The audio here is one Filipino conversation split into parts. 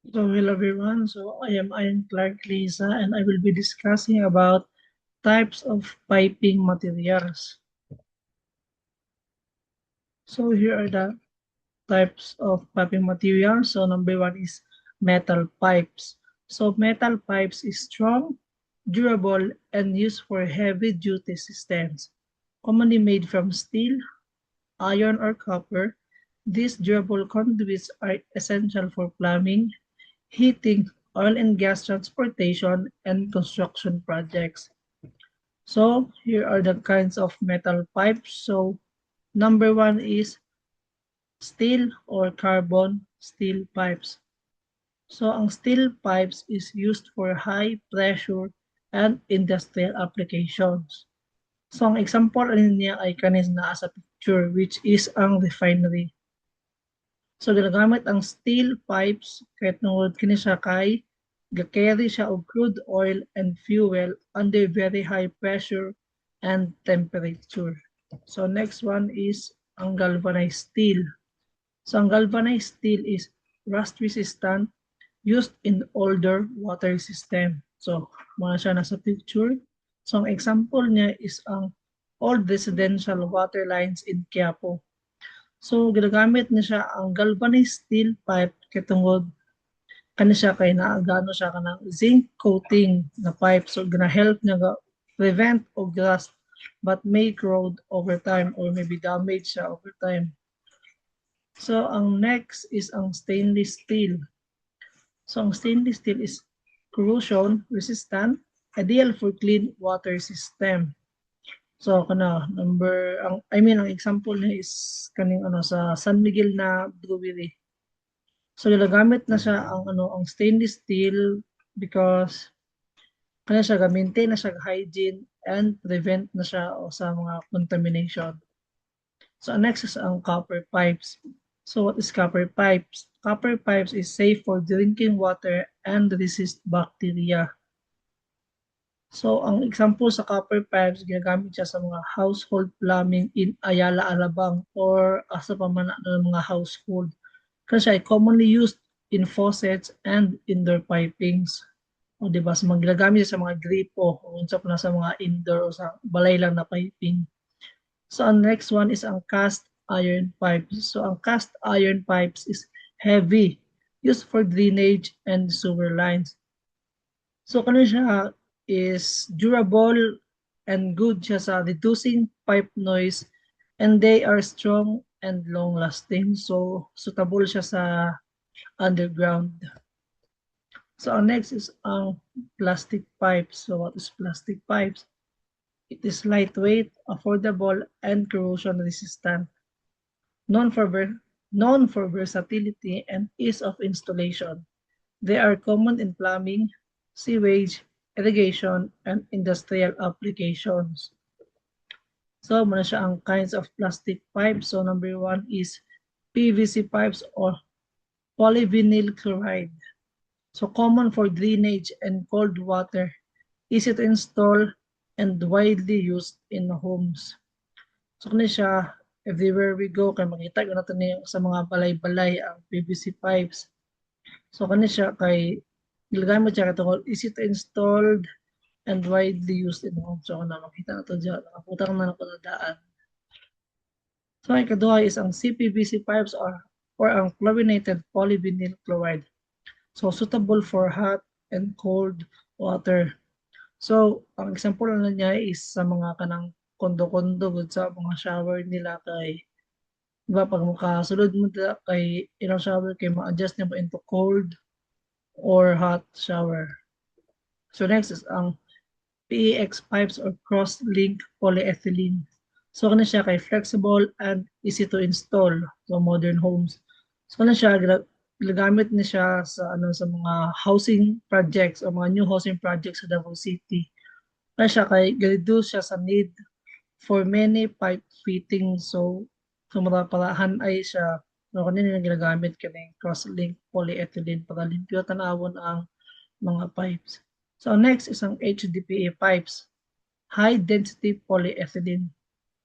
So hello everyone. So I am Ian Clark Lisa and I will be discussing about types of piping materials. So here are the types of piping materials. So number one is metal pipes. So metal pipes is strong, durable, and used for heavy duty systems. Commonly made from steel, iron, or copper, these durable conduits are essential for plumbing, heating, oil and gas transportation, and construction projects. So here are the kinds of metal pipes. So number one is steel or carbon steel pipes. So ang steel pipes is used for high pressure and industrial applications. So ang example niya ay kanis na sa picture which is ang refinery. So ginagamit ang steel pipes kahit tungod kini siya kay ga-carry siya og crude oil and fuel under very high pressure and temperature. So next one is ang galvanized steel. So ang galvanized steel is rust resistant, used in older water system. So mga siya nasa picture. So ang example niya is ang old residential water lines in Quiapo. So ginagamit niya siya ang galvanized steel pipe kay tungod kani siya kay naagano siya kanang zinc coating na pipe, so gonna help niya ga prevent og rust but may corrode over time or maybe damage siya over time. So ang next is ang stainless steel. So ang stainless steel is corrosion resistant, ideal for clean water system. So kana number ang ang example niya is kaning sa San Miguel na brewery. So ginagamit na siya ang stainless steel because kaya siya ga-maintain na siya hygiene and prevent na siya sa mga contamination. So next is ang copper pipes. So what is copper pipes? Copper pipes is safe for drinking water and resist bacteria. So ang example sa copper pipes, ginagamit siya sa mga household plumbing in Ayala, Alabang or sa pamana ng mga household. Kasi ay commonly used in faucets and indoor pipings. O di ba? So magagamit siya sa mga gripo o unsa pa na sa mga indoor o sa balay lang na piping. So ang next one is ang cast iron pipes. So ang cast iron pipes is heavy, used for drainage and sewer lines. So kano siya is durable and good siya sa reducing pipe noise and they are strong and long lasting. So suitable siya sa underground. So our next is plastic pipes. So what is plastic pipes? It is lightweight, affordable, and corrosion resistant. Known for known for versatility and ease of installation. They are common in plumbing, sewage, irrigation, and industrial applications. So muna siya ang kinds of plastic pipes. So number one is PVC pipes or polyvinyl chloride. So common for drainage and cold water, easy to install, and widely used in homes. So kani siya, everywhere we go, kay makita ko natin sa mga balay-balay ang PVC pipes. So kani siya kay ginagamit siya katungod easy to install and widely used in homes. So na makita na to dyan, nakaputang na ako na daan. So ang ikaduha is ang CPVC pipes or ang chlorinated polyvinyl chloride. So suitable for hot and cold water. So ang example na niya is sa mga kanang kondo-kondo gud sa mga shower nila kay diba pag makasulod mo kay ilang shower kay ma-adjust niya ba into cold or hot shower. So next is ang PEX pipes or cross-link polyethylene. So kani siya kay flexible and easy to install sa modern homes. So kani siya ginagamit ni siya sa sa mga housing projects o mga new housing projects sa Davao City. Kani siya kay reduce siya sa need for many pipe fitting. So parahan ay siya no kanina ginagamit kani cross-link polyethylene para limpyo tanawon ang mga pipes. So next is ang HDPE pipes, high density polyethylene.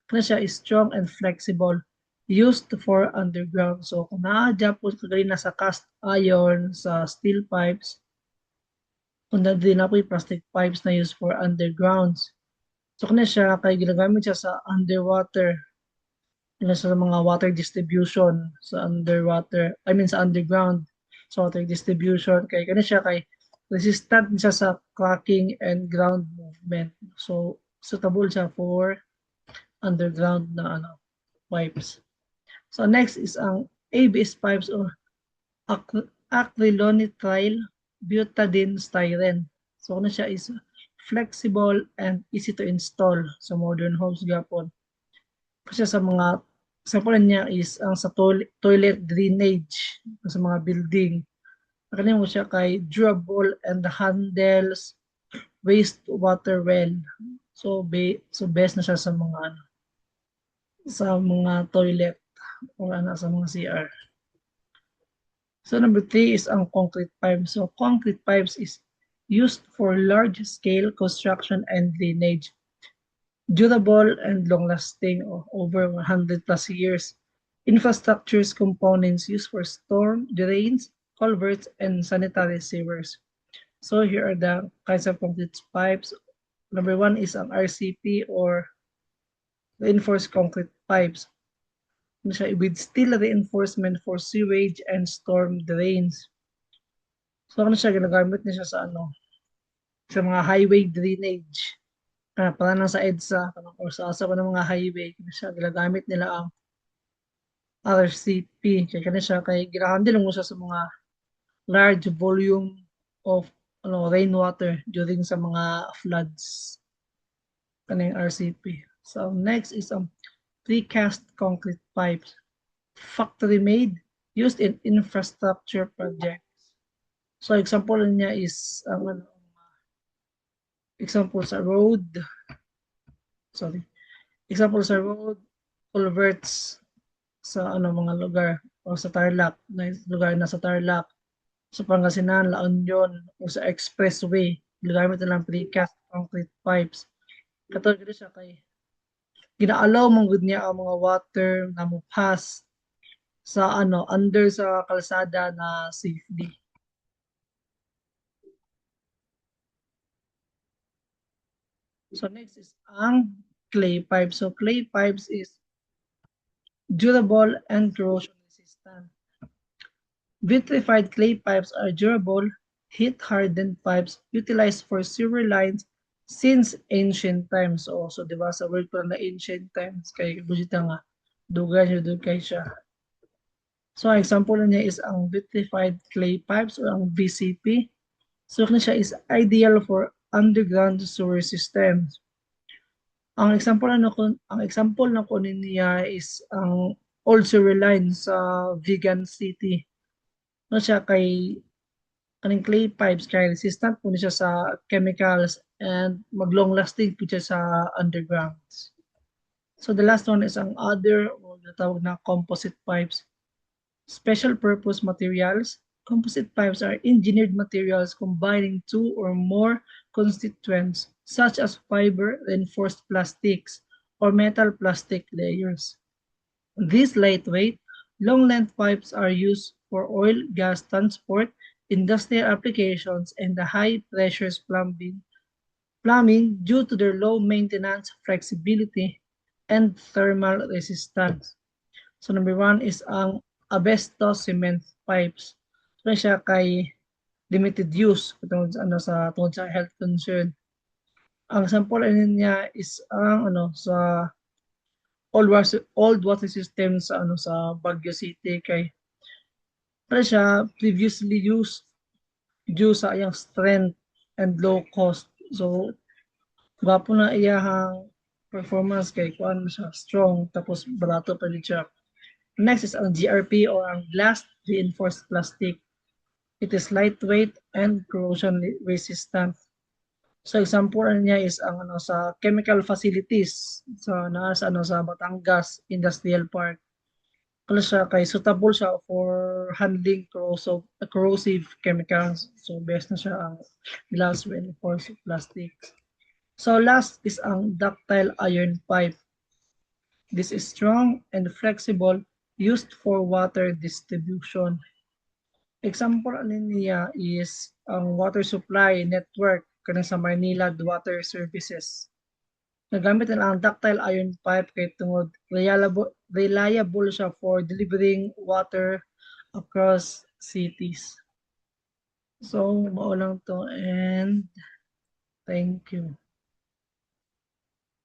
Kaya siya is strong and flexible, used for underground. So kung naa-adya po kagaling nasa cast iron sa steel pipes, kung din na po yung plastic pipes na used for undergrounds. So kung siya kay ginagamit siya sa underwater, sa mga water distribution sa underwater, I mean sa underground, sa water distribution kay kani siya kay resistant siya sa cracking and ground movement. So suitable siya for underground na pipes. So next is ang ABS pipes or acrylonitrile butadiene styrene. So ano siya is flexible and easy to install sa modern homes gapon. Kasi sa mga example niya is ang sa toilet drainage sa mga building. Kanya mo siya kay durable and handles wastewater well. So best na siya sa mga toilet o sa mga CR. So number 3 is ang concrete pipes. So concrete pipes is used for large scale construction and drainage. Durable and long-lasting over 100 plus years. Infrastructures components used for storm drains, culverts, and sanitary sewers. So here are the kinds of concrete pipes. Number 1 is ang RCP or reinforced concrete pipes. With steel reinforcement for sewage and storm drains. So ano siya, ginagamit niya siya sa mga highway drainage. Para lang sa EDSA or sa asa ng mga highway, siya ginagamit nila ang RCP. Kaya kanya siya kay ginahandle mo siya sa mga large volume of rainwater during sa mga floods. Kaning RCP. So next is precast concrete pipes. Factory made, used in infrastructure projects. So example niya is example sa road, culverts sa mga lugar o sa Tarlac, lugar na sa Tarlac, sa Pangasinan, La Union, o sa expressway, ginagamit nilang precast concrete pipes. Katulad gito siya kay ginaalaw mong good niya ang mga water na mo pass sa under sa kalsada na safely. So next is ang clay pipes. So clay pipes is durable and corrosion resistant. Vitrified clay pipes are durable, heat-hardened pipes utilized for sewer lines since ancient times. So di ba sa word ko na ancient times kay bujita nga dugay siya. So ang example niya is ang vitrified clay pipes or ang VCP. So siya is ideal for underground sewer systems. Ang example na ko niya is ang old sewer line sa Vigan City. No siya kay kaning clay pipes kay resistant po siya sa chemicals and mag-long lasting po siya sa undergrounds. So the last one is ang other o natawag na composite pipes. Special purpose materials. Composite pipes are engineered materials combining two or more constituents such as fiber, reinforced plastics, or metal plastic layers. These lightweight, long-length pipes are used for oil, gas transport, industrial applications, and the high-pressure plumbing due to their low maintenance, flexibility, and thermal resistance. So number 1 is ang asbestos cement pipes. So siya kay limited use tungod sa health concern. Ang sample niya is ang sa old water system sa Baguio City kay siya previously used due sa iyang strength and low cost. So gwapo na iyahang performance kay kuan siya strong tapos barato pa rin siya. Next is ang GRP or ang glass reinforced plastic. It is lightweight and corrosion resistant. So example niya is ang sa chemical facilities sa sa Batangas Industrial Park. Kaya siya kay suitable siya for handling corrosive chemicals. So best na siya ang glass reinforced plastic. So last is ang ductile iron pipe. This is strong and flexible, used for water distribution. Example ano niya is ang water supply network kanang sa Manila Water Services. Nagamit nila ang ductile iron pipe kay tungod reliable siya for delivering water across cities. So, mao lang to and thank you.